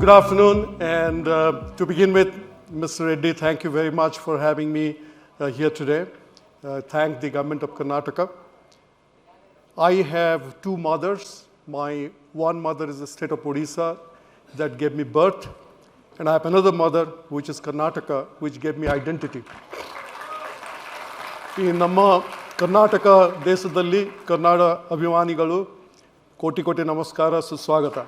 Good afternoon, and to begin with, Mr. Reddy, thank you very much for having me here today. Thank the Government of Karnataka. I have two mothers. My one mother is the state of Odisha that gave me birth, and I have another mother, which is Karnataka, which gave me identity. ಈ ನಮ್ಮ ಕರ್ನಾಟಕ ದೇಶದಲ್ಲಿ ಕನ್ನಡ ಅಭಿಮಾನಿಗಳು ಕೋಟಿ ಕೋಟಿ ನಮಸ್ಕಾರ, ಸುಸ್ವಾಗತ.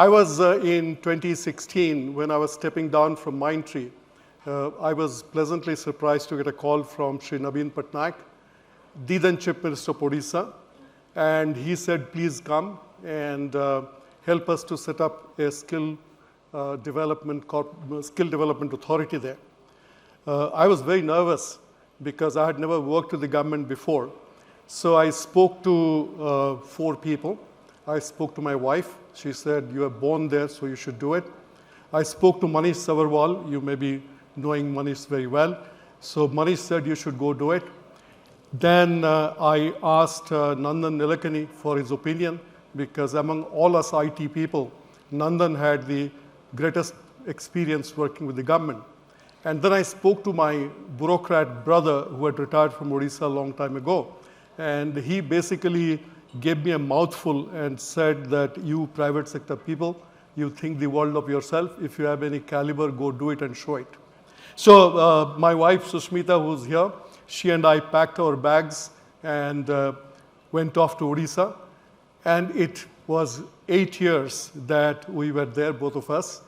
I was in 2016 when I was stepping down from Mindtree. I was pleasantly surprised to get a call from Sri Naveen Patnaik, the then Chief Minister of Odisha, and he said, please come and help us to set up a skill development authority there. I was very nervous because I had never worked with the government before. So I spoke to 4 people. I spoke to my wife. She said, you are born there, so you should do it. I spoke to Manish Savarwal. You may be knowing Manish very well. So Manish said, you should go do it. Then I asked Nandan Nilekani for his opinion, because among all us IT people, Nandan had the greatest experience working with the government. And then I spoke to my bureaucrat brother who had retired from Odisha a long time ago. And he basically gave me a mouthful and said that you private sector people, you think the world of yourself. If you have any caliber, go do it and show it. So my wife Susmita, who's here, she and I packed our bags and went off to Odisha. And it was 8 years that we were there, both of us.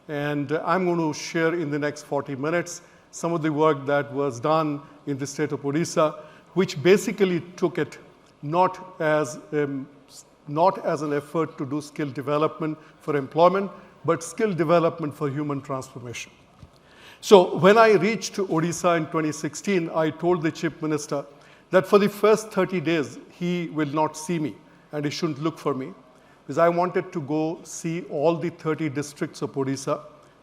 And I'm going to share in the next 40 minutes some of the work that was done in the state of Odisha, which basically took it not as an effort to do skill development for employment, but skill development for human transformation. So when I reached Odisha in 2016, I told the Chief Minister that for the first 30 days, he will not see me and he shouldn't look for me, because I wanted to go see all the 30 districts of Odisha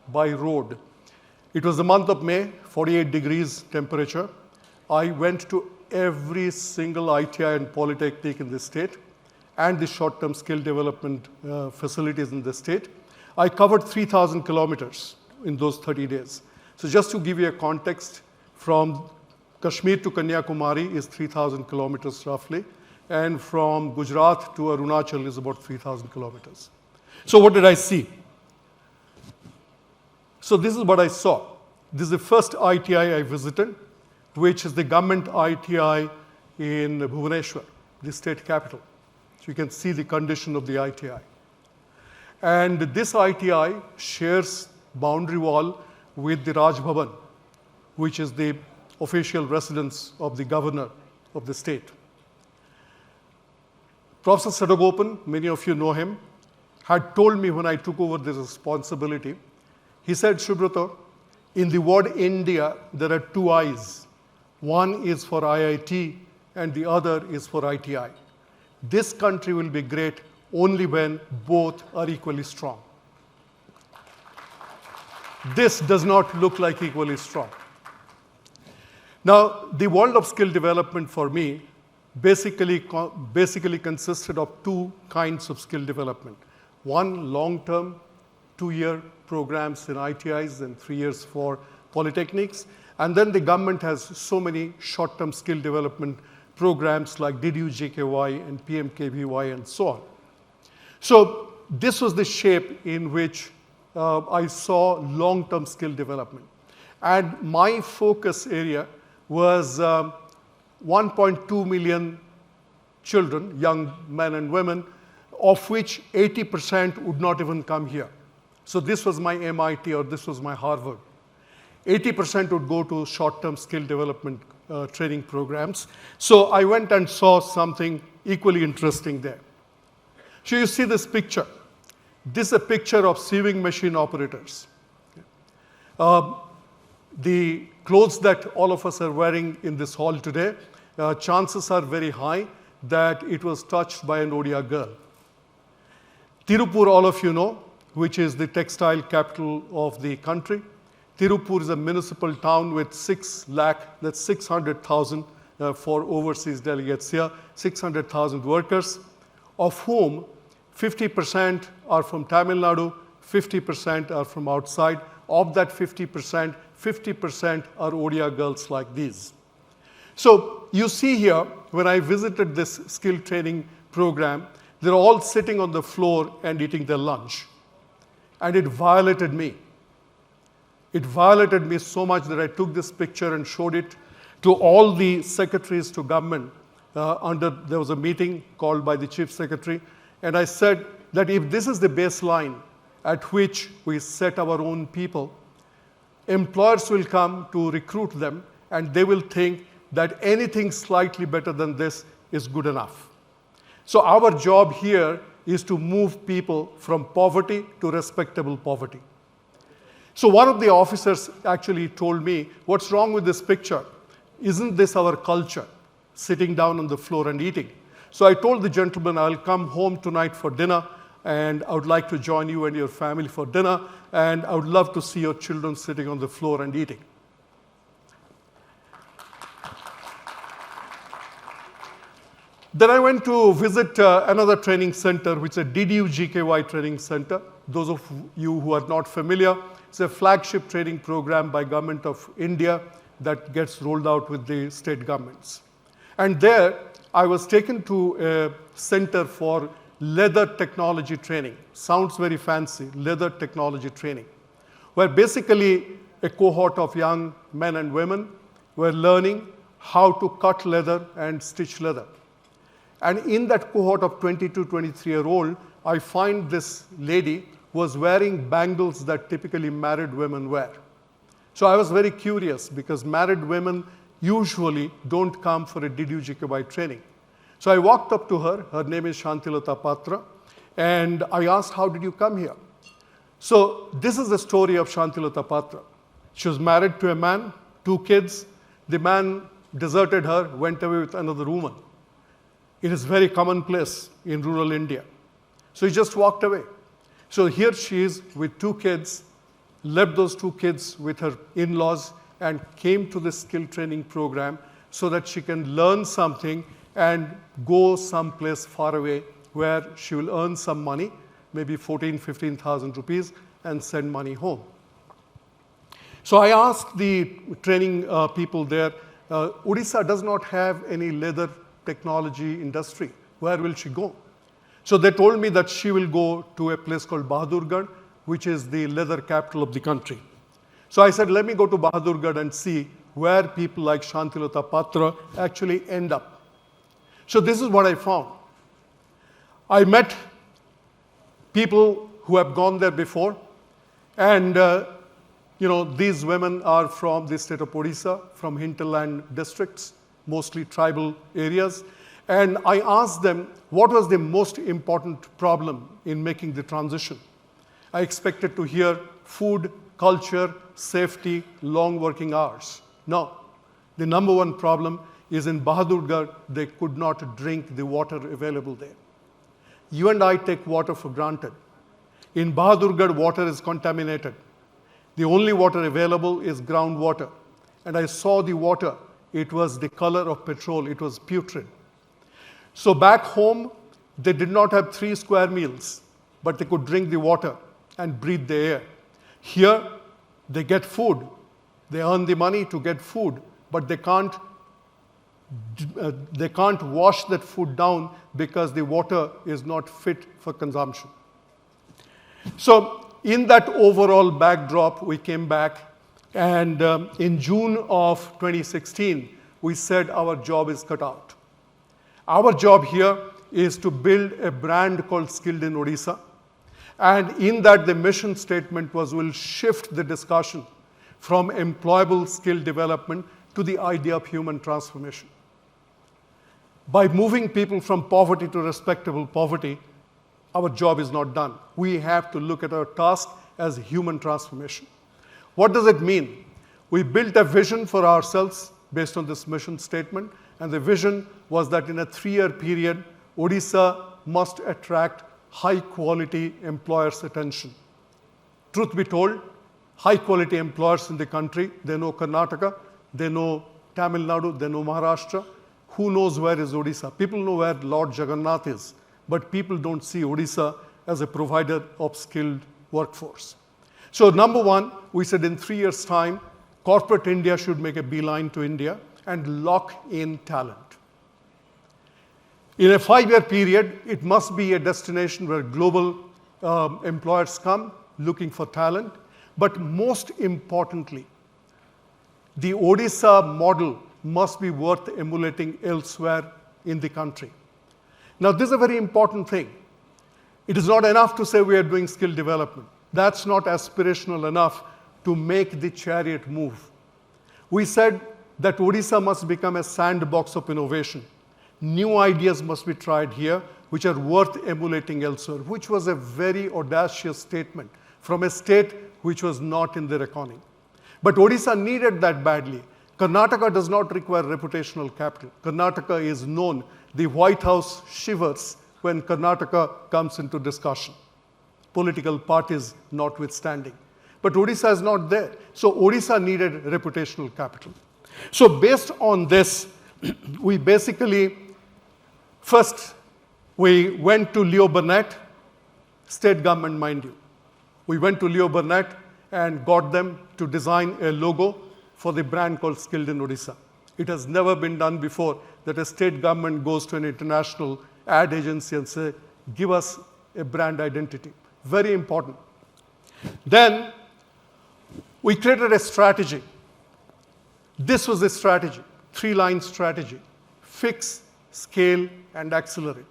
by road. It was the month of May, 48 degrees temperature. I went to every single ITI and polytechnic in the state and the short-term skill development facilities in the state. I covered 3,000 kilometers in those 30 days. So just to give you a context, from Kashmir to Kanyakumari is 3,000 kilometers roughly, and from Gujarat to Arunachal is about 3,000 kilometers. So what did I see? So this is what I saw. This is the first ITI I visited, which is the government ITI in Bhubaneswar, the state capital. So you can see the condition of the ITI. And this ITI shares boundary wall with the Raj Bhavan, which is the official residence of the governor of the state. Professor Sadagopan, many of you know him, had told me when I took over this responsibility, he said, Subroto, in the word India, there are 2 I's. One is for IIT and the other is for ITI. This country will be great only when both are equally strong. This does not look like equally strong. Now, the world of skill development for me basically consisted of 2 kinds of skill development. One, long-term, 2-year programs in ITIs and 3 years for polytechnics. And then the government has so many short-term skill development programs like DDU-JKY and PMKVY and so on. So this was the shape in which I saw long-term skill development. And my focus area was 1.2 million children, young men and women, of which 80% would not even come here. So this was my MIT or this was my Harvard. 80% would go to short-term skill development training programs. So I went and saw something equally interesting there. So you see this picture. This is a picture of sewing machine operators. The clothes that all of us are wearing in this hall today, chances are very high that it was touched by an Odia girl. Tirupur, all of you know, which is the textile capital of the country. Tirupur is a municipal town with 6 lakh, that's 600,000 for overseas delegates here, 600,000 workers. of whom 50% are from Tamil Nadu, 50% are from outside. Of that 50%, 50% are Odia girls like these. So you see here, when I visited this skill training program, they're all sitting on the floor and eating their lunch. And it violated me. It violated me so much that I took this picture and showed it to all the secretaries to government. There was a meeting called by the chief secretary, and I said that if this is the baseline at which we set our own people, employers will come to recruit them, and they will think that anything slightly better than this is good enough. So our job here is to move people from poverty to respectable poverty. So one of the officers actually told me, what's wrong with this picture? Isn't this our culture, sitting down on the floor and eating? So I told the gentleman, I'll come home tonight for dinner, and I would like to join you and your family for dinner, and I would love to see your children sitting on the floor and eating. Then I went to visit another training center, which is a DDU-GKY training center. Those of you who are not familiar, it's a flagship training program by Government of India that gets rolled out with the state governments. And there, I was taken to a center for leather technology training. Sounds very fancy, leather technology training, where basically a cohort of young men and women were learning how to cut leather and stitch leather. And in that cohort of 22, 23-year-old, I find this lady was wearing bangles that typically married women wear. So I was very curious, because married women usually don't come for a DDU-GKY training. So I walked up to her. Her name is Shantilata Patra. And I asked, how did you come here? So this is the story of Shantilata Patra. She was married to a man, 2 kids. The man deserted her, went away with another woman. It is very commonplace in rural India. So he just walked away. So here she is with 2 kids, left those 2 kids with her in-laws, and came to this skill training program so that she can learn something and go someplace far away where she will earn some money, maybe 14,000, 15,000 rupees, and send money home. So I asked the training people there, Odisha does not have any leather technology industry. Where will she go? So they told me that she will go to a place called Bahadurgarh, which is the leather capital of the country. So I said, let me go to Bahadurgarh and see where people like Shantilata Patra actually end up. So this is what I found. I met people who have gone there before, and these women are from the state of Odisha, from hinterland districts, mostly tribal areas. And I asked them, what was the most important problem in making the transition? I expected to hear food, culture, safety, long working hours. No. The number one problem is in Bahadurgarh, they could not drink the water available there. You and I take water for granted. In Bahadurgarh, water is contaminated. The only water available is groundwater. And I saw the water. It was the color of petrol. It was putrid. So back home, they did not have 3 square meals, but they could drink the water and breathe the air. Here, they get food. They earn the money to get food, but they can't wash that food down because the water is not fit for consumption. So in that overall backdrop, we came back, and in June of 2016, we said our job is cut out. Our job here is to build a brand called Skilled in Odisha. And in that, the mission statement was, we'll shift the discussion from employable skill development to the idea of human transformation. By moving people from poverty to respectable poverty, our job is not done. We have to look at our task as human transformation. What does it mean? We built a vision for ourselves based on this mission statement, and the vision was that in a 3-year period, Odisha must attract high-quality employers' attention. Truth be told, high-quality employers in the country, they know Karnataka, they know Tamil Nadu, they know Maharashtra. Who knows where is Odisha? People know where Lord Jagannath is, but people don't see Odisha as a provider of skilled workforce. So number one, we said in 3 years' time, corporate India should make a beeline to India and lock in talent. In a 5-year period, it must be a destination where global employers come looking for talent. But most importantly, the Odisha model must be worth emulating elsewhere in the country. Now, this is a very important thing. It is not enough to say we are doing skill development. That's not aspirational enough to make the chariot move. We said that Odisha must become a sandbox of innovation. New ideas must be tried here, which are worth emulating elsewhere, which was a very audacious statement from a state which was not in the reckoning. But Odisha needed that badly. Karnataka does not require reputational capital. Karnataka is known. The White House shivers when Karnataka comes into discussion, political parties notwithstanding. But Odisha is not there. So Odisha needed reputational capital. So based on this, we basically, first, we went to Leo Burnett, state government, mind you. We went to Leo Burnett and got them to design a logo for the brand called Skilled in Odisha. It has never been done before that a state government goes to an international ad agency and say, give us a brand identity. Very important. Then we created a strategy. This was the strategy, 3-line strategy: fix, scale, and accelerate.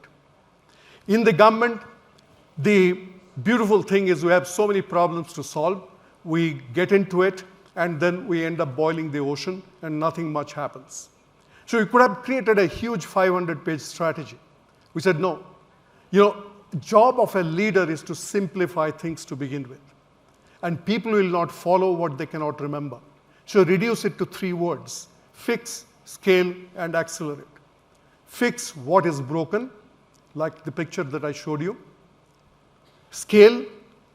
In the government, the beautiful thing is we have so many problems to solve. We get into it, and then we end up boiling the ocean, and nothing much happens. So we could have created a huge 500-page strategy. We said, no. Job of a leader is to simplify things to begin with. And people will not follow what they cannot remember. So reduce it to 3 words: fix, scale, and accelerate. Fix what is broken, like the picture that I showed you. Scale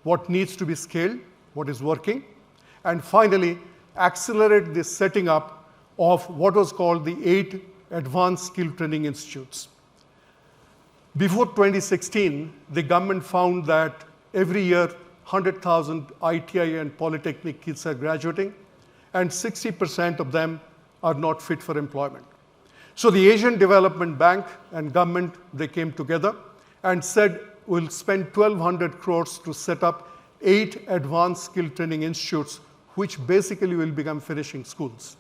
what needs to be scaled, what is working. And finally, accelerate the setting up of what was called the 8 Advanced Skill Training Institutes. Before 2016, the government found that every year 100,000 ITI and Polytechnic kids are graduating, and 60% of them are not fit for employment. So the Asian Development Bank and government, they came together and said, we'll spend 1,200 crores to set up 8 advanced skill training institutes, which basically will become finishing schools.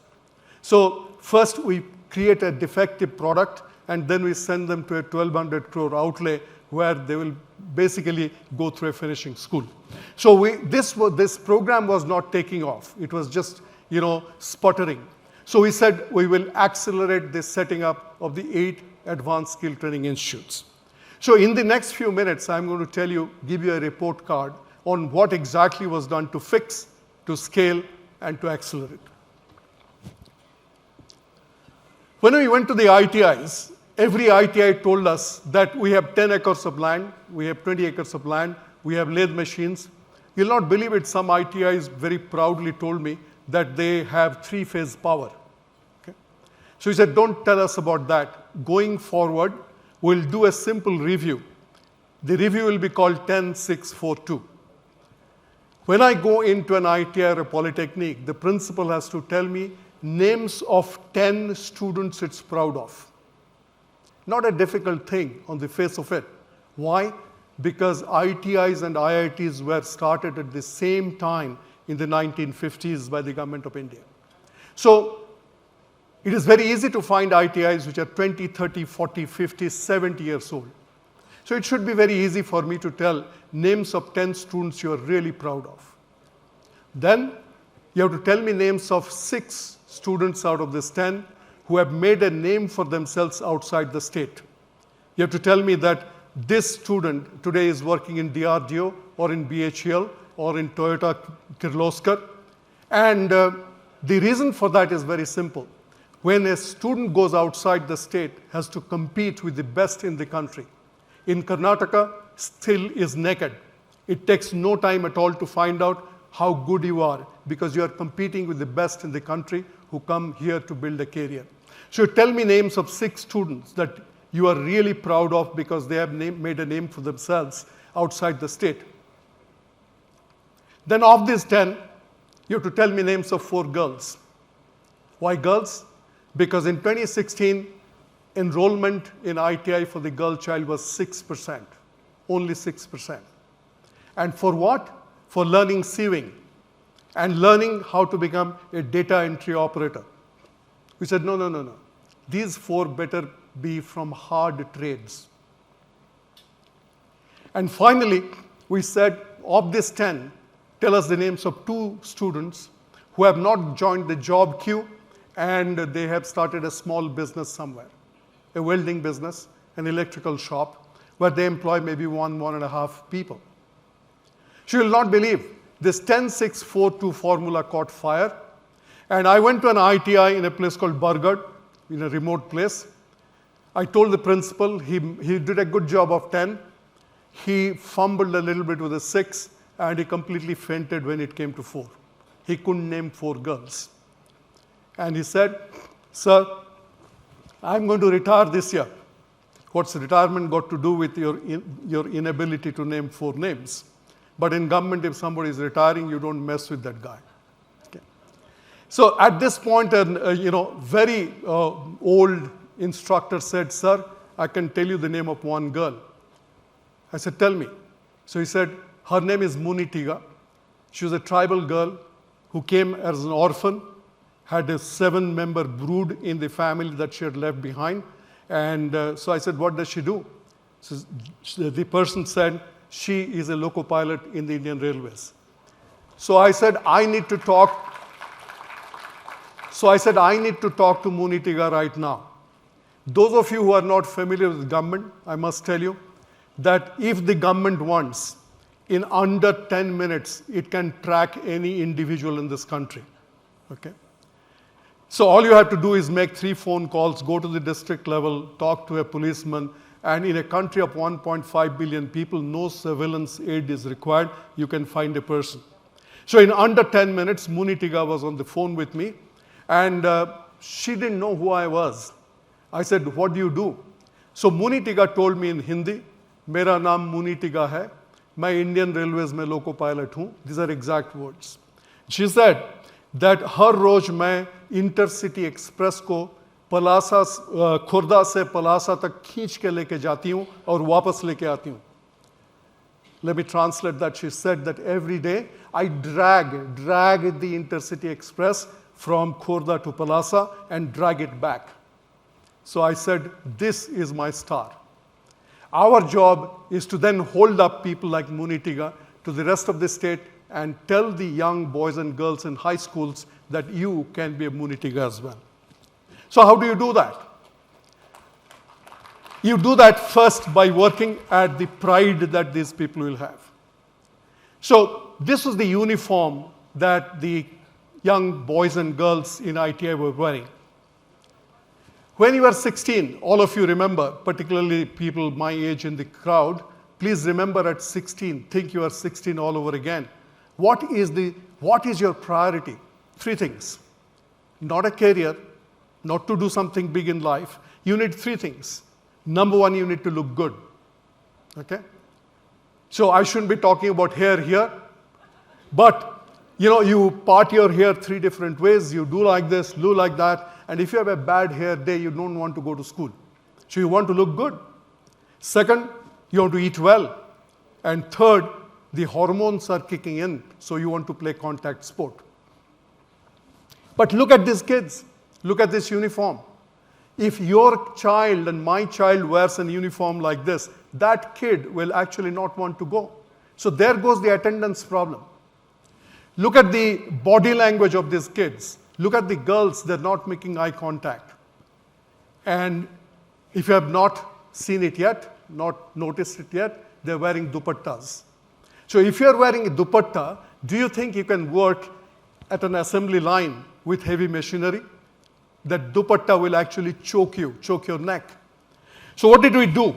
So first we create a defective product, and then we send them to a 1,200 crore outlay where they will basically go through a finishing school. So this program was not taking off. It was just, sputtering. So we said we will accelerate the setting up of the 8 advanced skill training institutes. So in the next few minutes, I'm going to give you a report card on what exactly was done to fix, to scale, and to accelerate. When we went to the ITIs, every ITI told us that we have 10 acres of land, we have 20 acres of land, we have lathe machines. You'll not believe it, some ITIs very proudly told me that they have 3-phase power. Okay? So he said, don't tell us about that. Going forward, we'll do a simple review. The review will be called 10-6-4-2. When I go into an ITI or a polytechnic, the principal has to tell me names of 10 students it's proud of. Not a difficult thing on the face of it. Why? Because ITIs and IITs were started at the same time in the 1950s by the Government of India. So it is very easy to find ITIs which are 20, 30, 40, 50, 70 years old. So it should be very easy for me to tell names of 10 students you are really proud of. Then you have to tell me names of 6 students out of this 10 who have made a name for themselves outside the state. You have to tell me that this student today is working in DRDO or in BHEL or in Toyota Kirloskar. And the reason for that is very simple. When a student goes outside the state, has to compete with the best in the country. In Karnataka, skill is naked. It takes no time at all to find out how good you are because you are competing with the best in the country who come here to build a career. So tell me names of 6 students that you are really proud of because they have made a name for themselves outside the state. Then of these 10, you have to tell me names of 4 girls. Why girls? Because in 2016, enrollment in ITI for the girl child was 6%, only 6%. And for what? For learning sewing and learning how to become a data entry operator. We said, no. These 4 better be from hard trades. And finally, we said, of these 10, tell us the names of 2 students who have not joined the job queue and they have started a small business somewhere, a welding business, an electrical shop, where they employ maybe 1.5 people. You will not believe, this 10-6-4-2 formula caught fire. And I went to an ITI in a place called Bargarh, in a remote place. I told the principal, he did a good job of 10. He fumbled a little bit with a 6, and he completely fainted when it came to 4. He couldn't name 4 girls. And he said, sir, I'm going to retire this year. What's retirement got to do with your inability to name 4 names? But in government, if somebody is retiring, you don't mess with that guy. Okay. So at this point, very old instructor said, sir, I can tell you the name of one girl. I said, tell me. So he said, her name is Munitiga. She was a tribal girl who came as an orphan, had a 7-member brood in the family that she had left behind. And so I said, what does she do? So the person said, she is a loco pilot in the Indian Railways. So I said, I need to talk to Munitiga right now. Those of you who are not familiar with government, I must tell you that if the government wants, in under 10 minutes, it can track any individual in this country. Okay? So all you have to do is make 3 phone calls, go to the district level, talk to a policeman, and in a country of 1.5 billion people, no surveillance aid is required. You can find a person. So in under 10 minutes, Munitiga was on the phone with me, and she didn't know who I was. I said, what do you do? So Munitiga told me in Hindi, Mera naam Munitiga hai. Main Indian Railways mein loco pilot hoon. These are exact words. She said that her roj main intercity express ko Khurda से पलासा तक खींच के लेके जाती हूँ और वापस लेके आती हूँ. Let me translate that. She said that every day I drag the intercity express from Khurda to Palasa and drag it back. So I said, this is my star. Our job is to then hold up people like Munitiga to the rest of the state and tell the young boys and girls in high schools that you can be a Munitiga as well. So how do you do that? You do that first by working at the pride that these people will have. So this was the uniform that the young boys and girls in ITI were wearing. When you were 16, all of you remember, particularly people my age in the crowd, please remember at 16, think you are 16 all over again. What is your priority? 3 things. Not a career, not to do something big in life. You need 3 things. Number 1, you need to look good. Okay? So I shouldn't be talking about hair here, but you part your hair 3 different ways. You do like this, do like that, and if you have a bad hair day, you don't want to go to school. So you want to look good. Second, you want to eat well. And third, the hormones are kicking in, so you want to play contact sport. But look at these kids. Look at this uniform. If your child and my child wears a uniform like this, that kid will actually not want to go. So there goes the attendance problem. Look at the body language of these kids. Look at the girls, they're not making eye contact. And if you have not seen it yet, not noticed it yet, they're wearing dupattas. So if you're wearing a dupatta, do you think you can work at an assembly line with heavy machinery? That dupatta will actually choke your neck. So what did we do?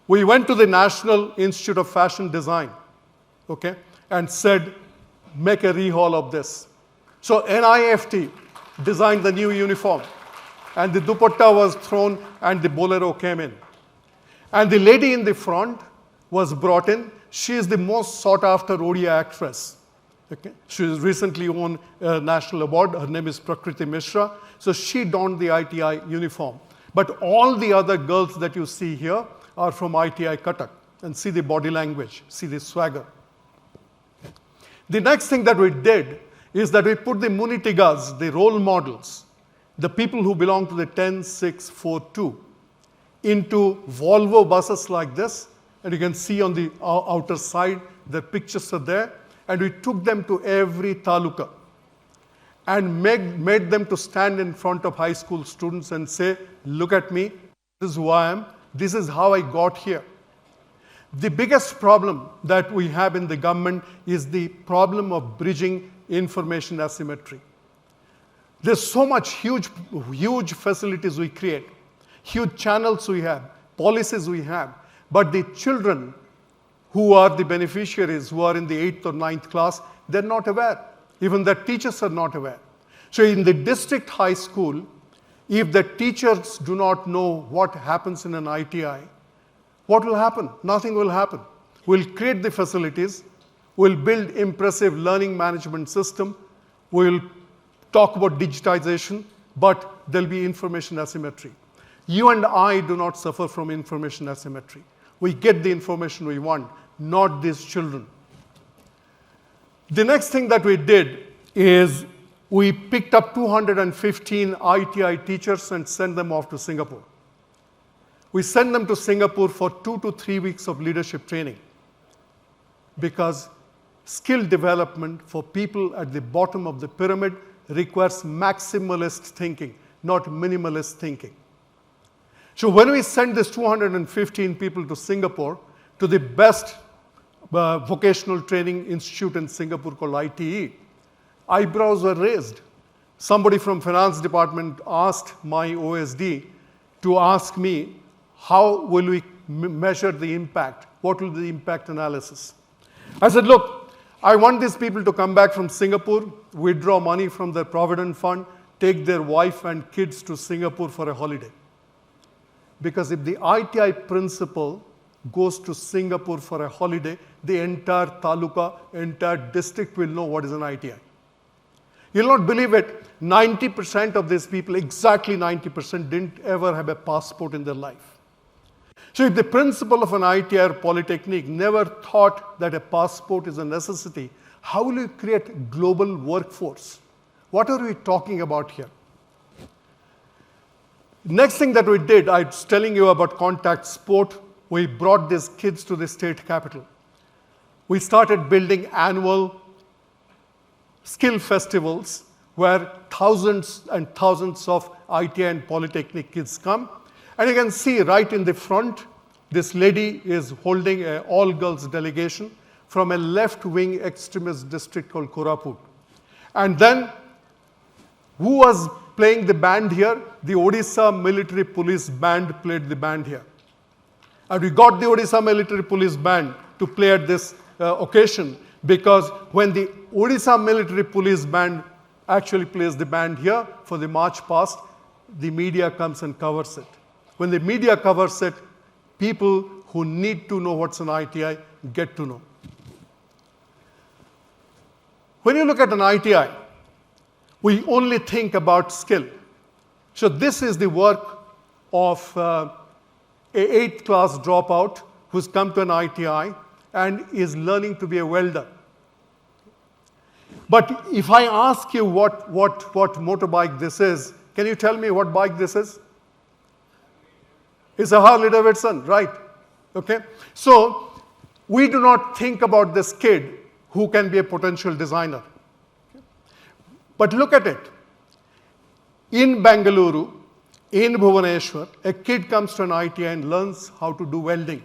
We went to the National Institute of Fashion Design, okay, and said, make a rehaul of this. So NIFT designed the new uniform, and the dupatta was thrown, and the bolero came in. And the lady in the front was brought in. She is the most sought after Odia actress. Okay? She has recently won a national award. Her name is Prakriti Mishra. So she donned the ITI uniform. But all the other girls that you see here are from ITI Cuttack. And see the body language, see the swagger. The next thing that we did is that we put the Munitigas, the role models, the people who belong to the 10-6-4-2, into Volvo buses like this. And you can see on the outer side, the pictures are there. And we took them to every taluka and made them to stand in front of high school students and say, look at me, this is who I am, this is how I got here. The biggest problem that we have in the government is the problem of bridging information asymmetry. There's so much huge facilities we create, huge channels we have, policies we have, but the children who are the beneficiaries, who are in the 8th or 9th class, they're not aware. Even the teachers are not aware. So in the district high school, if the teachers do not know what happens in an ITI, what will happen? Nothing will happen. We'll create the facilities, we'll build impressive learning management system, we'll talk about digitization, but there'll be information asymmetry. You and I do not suffer from information asymmetry. We get the information we want, not these children. The next thing that we did is we picked up 215 ITI teachers and sent them off to Singapore. We sent them to Singapore for 2 to 3 weeks of leadership training because skill development for people at the bottom of the pyramid requires maximalist thinking, not minimalist thinking. So when we sent these 215 people to Singapore, to the best vocational training institute in Singapore called ITE, eyebrows were raised. Somebody from finance department asked my OSD to ask me, how will we measure the impact? What will be the impact analysis? I said, look, I want these people to come back from Singapore, withdraw money from their provident fund, take their wife and kids to Singapore for a holiday. Because if the ITI principal goes to Singapore for a holiday, the entire taluka, entire district will know what is an ITI. You'll not believe it, 90% of these people, exactly 90%, didn't ever have a passport in their life. So if the principal of an ITI or polytechnic never thought that a passport is a necessity, how will you create global workforce? What are we talking about here? Next thing that we did, I was telling you about contact sport. We brought these kids to the state capital. We started building annual skill festivals where thousands and thousands of ITI and polytechnic kids come. And you can see right in the front, this lady is holding an all-girls delegation from a left-wing extremist district called Koraput. And then, who was playing the band here? The Odisha Military Police Band played the band here. And we got the Odisha Military Police Band to play at this occasion because when the Odisha Military Police Band actually plays the band here for the march past, the media comes and covers it. When the media covers it, people who need to know what's an ITI get to know. When you look at an ITI, we only think about skill. So this is the work of a 8th class dropout who's come to an ITI and is learning to be a welder. But if I ask you what motorbike this is, can you tell me what bike this is? It's a Harley Davidson, right? Okay? So we do not think about this kid who can be a potential designer. But look at it. In Bengaluru, in Bhubaneswar, a kid comes to an ITI and learns how to do welding.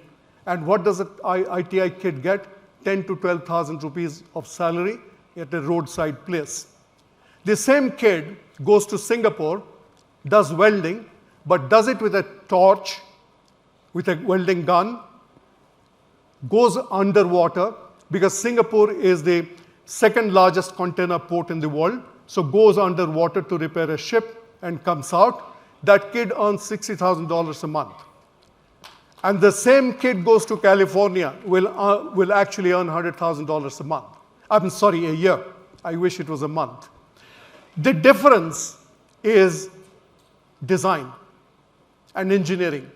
And what does an ITI kid get? 10 to 12,000 rupees of salary at a roadside place. The same kid goes to Singapore, does welding, but does it with a torch, with a welding gun, goes underwater, because Singapore is the second largest container port in the world, so goes underwater to repair a ship and comes out. That kid earns $60,000 a month. And the same kid goes to California, will actually earn $100,000 a month. I'm sorry, a year. I wish it was a month. The difference is design and engineering.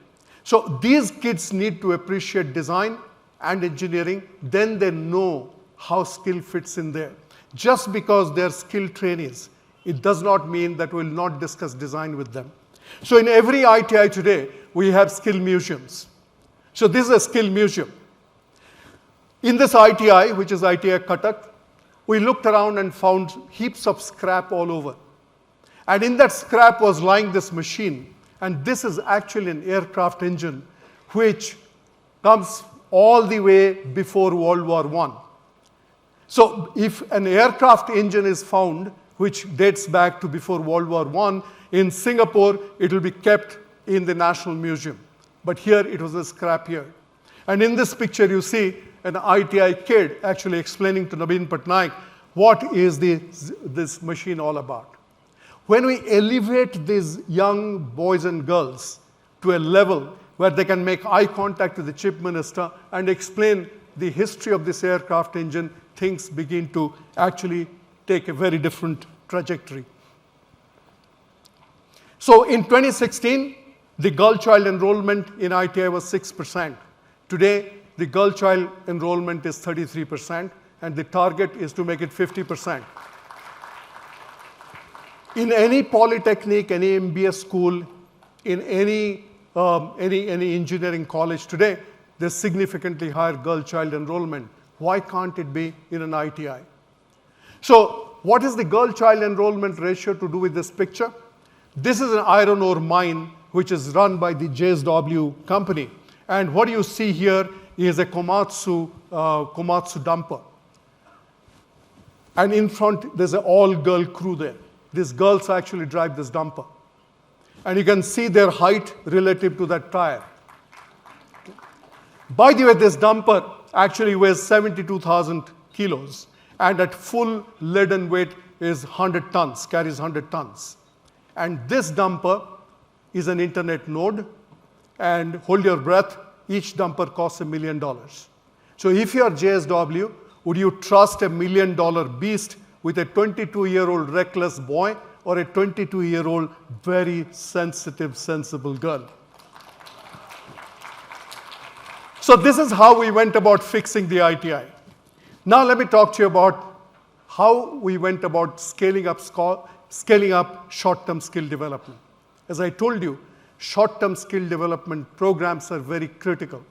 So these kids need to appreciate design and engineering, then they know how skill fits in there. Just because they're skilled trainees, it does not mean that we'll not discuss design with them. So in every ITI today, we have skill museums. So this is a skill museum. In this ITI, which is ITI Cuttack, we looked around and found heaps of scrap all over. And in that scrap was lying this machine. And this is actually an aircraft engine, which comes all the way before World War I. So if an aircraft engine is found, which dates back to before World War I, in Singapore, it will be kept in the National Museum. But here, it was a scrap yard. And in this picture, you see an ITI kid actually explaining to Nabin Patnaik what is this machine all about. When we elevate these young boys and girls to a level where they can make eye contact with the chief minister and explain the history of this aircraft engine, things begin to actually take a very different trajectory. So in 2016, the girl-child enrollment in ITI was 6%. Today, the girl-child enrollment is 33%, and the target is to make it 50%. In any polytechnic, any MBA school, in any engineering college today, there's significantly higher girl-child enrollment. Why can't it be in an ITI? So what is the girl-child enrollment ratio to do with this picture? This is an iron ore mine which is run by the JSW company. And what you see here is a Komatsu dumper. And in front, there's an all-girl crew there. These girls actually drive this dumper. And you can see their height relative to that tire. By the way, this dumper actually weighs 72,000 kilos. And at full laden weight is 100 tons, carries 100 tons. And this dumper is an internet node. And hold your breath, each dumper costs $1 million. So if you are JSW, would you trust $1 million beast with a 22-year-old reckless boy or a 22-year-old very sensitive, sensible girl? So this is how we went about fixing the ITI. Now let me talk to you about how we went about scaling up short-term skill development. As I told you, short-term skill development programs are very critical.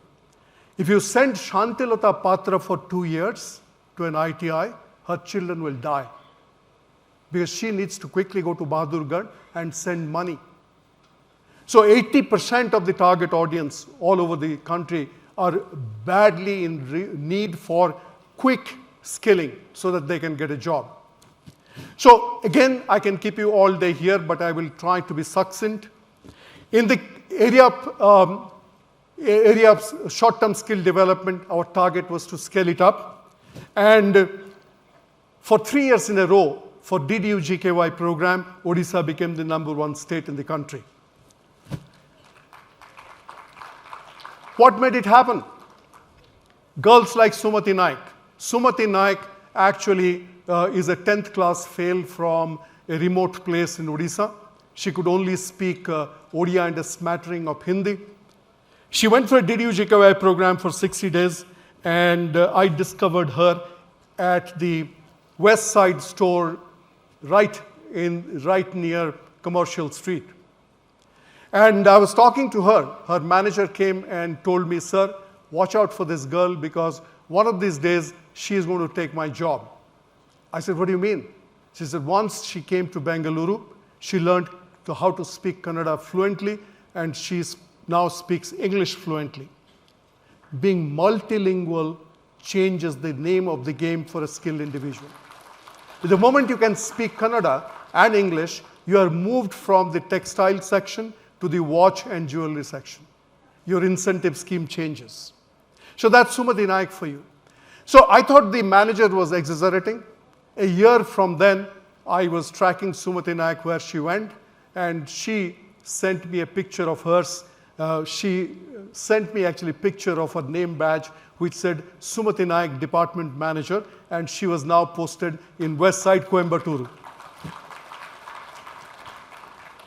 If you send Shantilata Patra for 2 years to an ITI, her children will die because she needs to quickly go to Bahadurgarh and send money. So 80% of the target audience all over the country are badly in need for quick skilling so that they can get a job. So again, I can keep you all day here, but I will try to be succinct. In the area of short-term skill development, our target was to scale it up. And for 3 years in a row, for DDU GKY program, Odisha became the #1 state in the country. What made it happen? Girls like Sumati Naik. Sumati Naik actually is a 10th class fail from a remote place in Odisha. She could only speak Odia and a smattering of Hindi. She went for a DDU GKY program for 60 days, and I discovered her at the West Side store right near Commercial Street. And I was talking to her. Her manager came and told me, "Sir, watch out for this girl because one of these days she is going to take my job." I said, "What do you mean?" She said, "Once she came to Bengaluru, she learned how to speak Kannada fluently, and she now speaks English fluently." Being multilingual changes the name of the game for a skilled individual. The moment you can speak Kannada and English, you are moved from the textile section to the watch and jewelry section. Your incentive scheme changes. So that's Sumati Naik for you. So I thought the manager was exaggerating. A year from then, I was tracking Sumati Naik where she went, and she sent me a picture of hers She sent me actually a picture of her name badge which said Sumati Naik, Department Manager, and she was now posted in West Side, Coimbatore.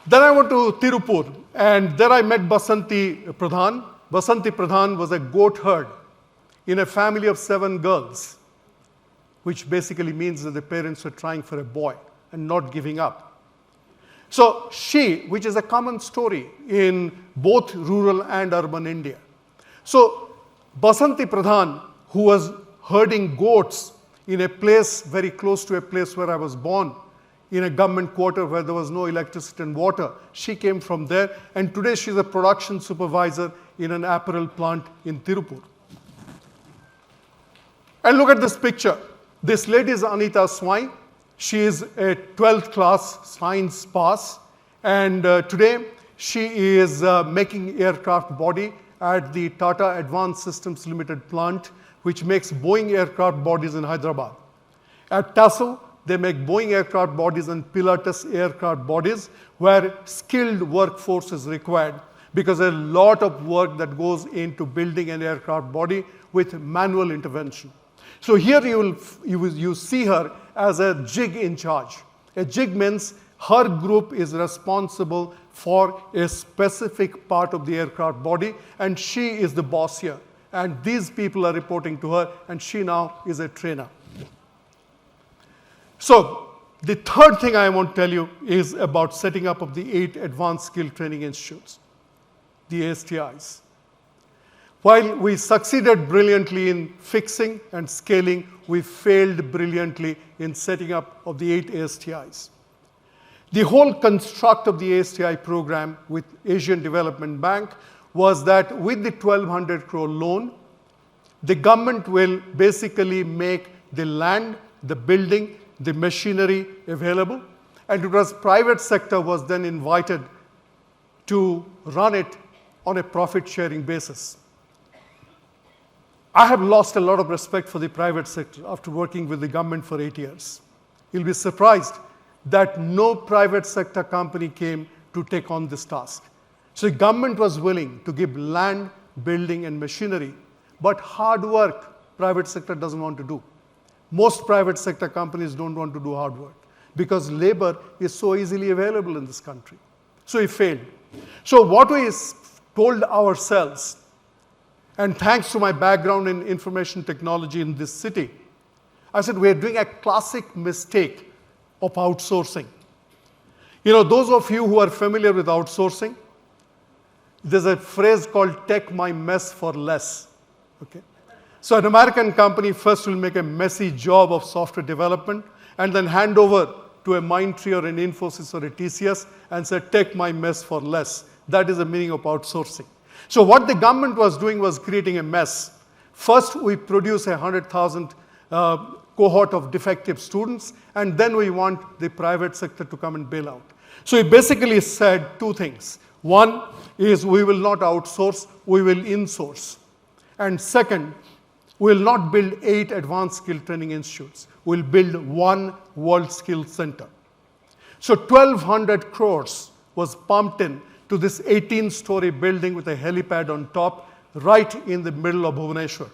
Then I went to Tirupur, and there I met Basanti Pradhan. Basanti Pradhan was a goat herd in a family of 7 girls, which basically means that the parents were trying for a boy and not giving up. So she, which is a common story in both rural and urban India. So Basanti Pradhan, who was herding goats in a place very close to a place where I was born, in a government quarter where there was no electricity and water. She came from there, and today she's a production supervisor in an apparel plant in Tirupur. And look at this picture. This lady is Anita Swai. She is a 12th class science pass, and today she is making aircraft body at the Tata Advanced Systems Limited plant, which makes Boeing aircraft bodies in Hyderabad. At TASL, they make Boeing aircraft bodies and Pilatus aircraft bodies where skilled workforce is required, because there's a lot of work that goes into building an aircraft body with manual intervention. So here you see her as a JIG in charge. A JIG means her group is responsible for a specific part of the aircraft body, and she is the boss here. And these people are reporting to her, and she now is a trainer. So the third thing I want to tell you is about setting up of the 8 Advanced Skill Training Institutes, the ASTIs. While we succeeded brilliantly in fixing and scaling, we failed brilliantly in setting up of the 8 ASTIs. The whole construct of the ASTI program with Asian Development Bank was that with the 1,200 crore loan, the government will basically make the land, the building, the machinery available, and it was private sector was then invited to run it on a profit-sharing basis. I have lost a lot of respect for the private sector after working with the government for 8 years. You'll be surprised that no private sector company came to take on this task. So the government was willing to give land, building, and machinery, but hard work, private sector doesn't want to do. Most private sector companies don't want to do hard work because labor is so easily available in this country. So it failed. So what we told ourselves, and thanks to my background in information technology in this city, I said we're doing a classic mistake of outsourcing. You know, those of you who are familiar with outsourcing, there's a phrase called take my mess for less. Okay? So an American company first will make a messy job of software development and then hand over to a Mindtree or an Infosys or a TCS and say, take my mess for less. That is the meaning of outsourcing. So what the government was doing was creating a mess. First, we produce 100,000 cohort of defective students, and then we want the private sector to come and bail out. So he basically said 2 things. One is we will not outsource, we will insource. And second, we will not build 8 advanced skill training institutes. We'll build 1 world skill center. So 1,200 crores was pumped in to this 18-story building with a helipad on top, right in the middle of Bhubaneswar.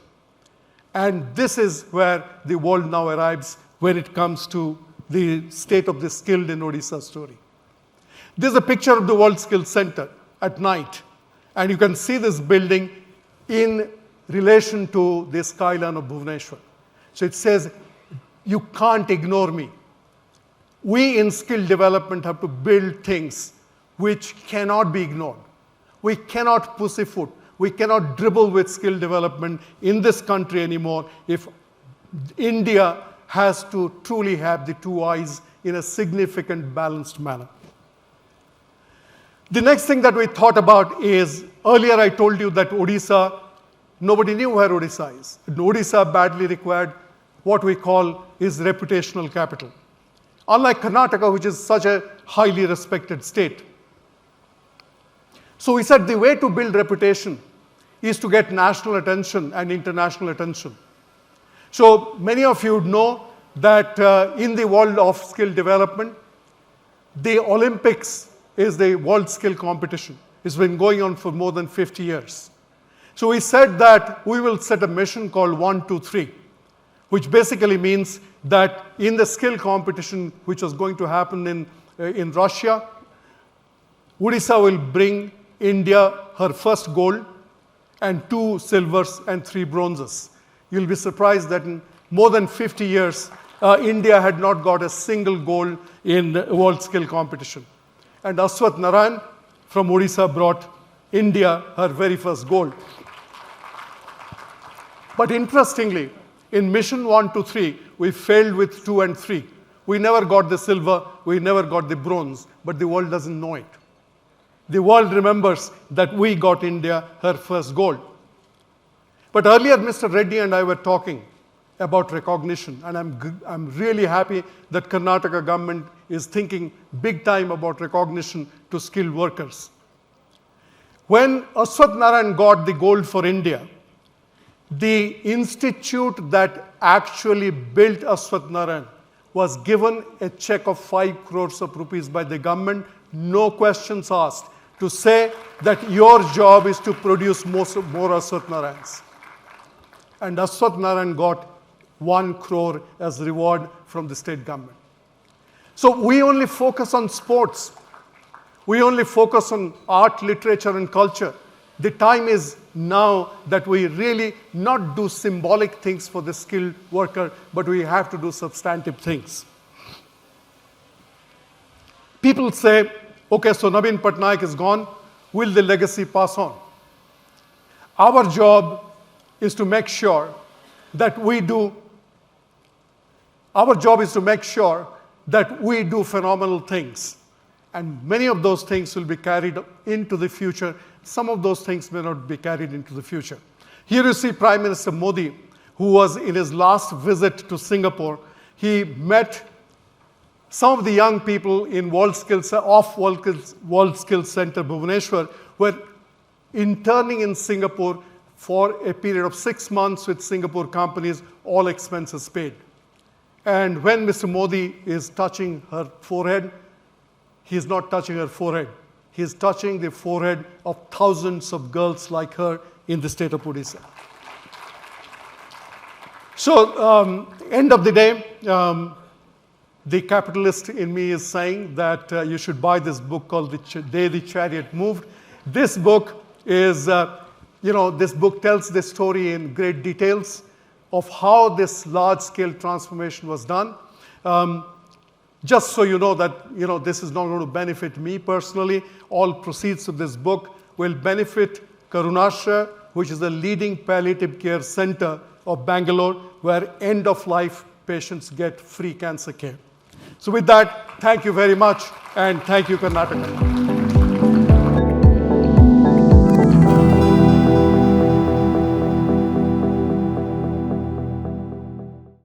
And this is where the world now arrives when it comes to the state of the skilled in Odisha story. This is a picture of the World Skills Center at night. And you can see this building in relation to the skyline of Bhubaneswar. So it says, you can't ignore me. We in skill development have to build things which cannot be ignored. We cannot pussyfoot. We cannot dribble with skill development in this country anymore if India has to truly have the 2 eyes in a significant, balanced manner. The next thing that we thought about is, earlier I told you that Odisha, nobody knew where Odisha is. And Odisha badly required what we call is reputational capital. Unlike Karnataka, which is such a highly respected state. So we said the way to build reputation is to get national attention and international attention. So many of you know that in the world of skill development, the Olympics is the world skill competition. It's been going on for more than 50 years. So we said that we will set a mission called 1, 2, 3, which basically means that in the skill competition which was going to happen in Russia, Odisha will bring India her first gold and 2 silvers and 3 bronzes. You'll be surprised that in more than 50 years, India had not got a single gold in the world skill competition. And Aswath Narayan from Odisha brought India her very first gold. But interestingly, in mission 1, 2, 3, we failed with 2 and 3. We never got the silver, we never got the bronze, but the world doesn't know it. The world remembers that we got India her first gold. But earlier, Mr. Reddy and I were talking about recognition, and I'm really happy that Karnataka government is thinking big time about recognition to skilled workers. When Aswath Narayan got the gold for India, the institute that actually built Aswath Narayan was given a check of 5 crores of rupees by the government, no questions asked, to say that your job is to produce more Aswath Narayans. And Aswath Narayan got 1 crore as reward from the state government. So we only focus on sports. We only focus on art, literature, and culture. The time is now that we really not do symbolic things for the skilled worker, but we have to do substantive things. People say, okay, so Naveen Patnaik is gone. Will the legacy pass on? Our job is to make sure that we do phenomenal things. And many of those things will be carried into the future. Some of those things may not be carried into the future. Here you see Prime Minister Modi, who was in his last visit to Singapore. He met some of the young people in World Skills Center, Bhubaneswar, were interning in Singapore for a period of 6 months with Singapore companies, all expenses paid. And when Mr. Modi is touching her forehead, he's not touching her forehead. He's touching the forehead of thousands of girls like her in the state of Odisha. So, end of the day, the capitalist in me is saying that you should buy this book called The Day the Chariot Moved. This book is, this book tells the story in great details of how this large-scale transformation was done. Just so you know that this is not going to benefit me personally. All proceeds of this book will benefit Karunashra, which is the leading palliative care center of Bangalore, where end-of-life patients get free cancer care. So with that, thank you very much, and thank you, Karnataka.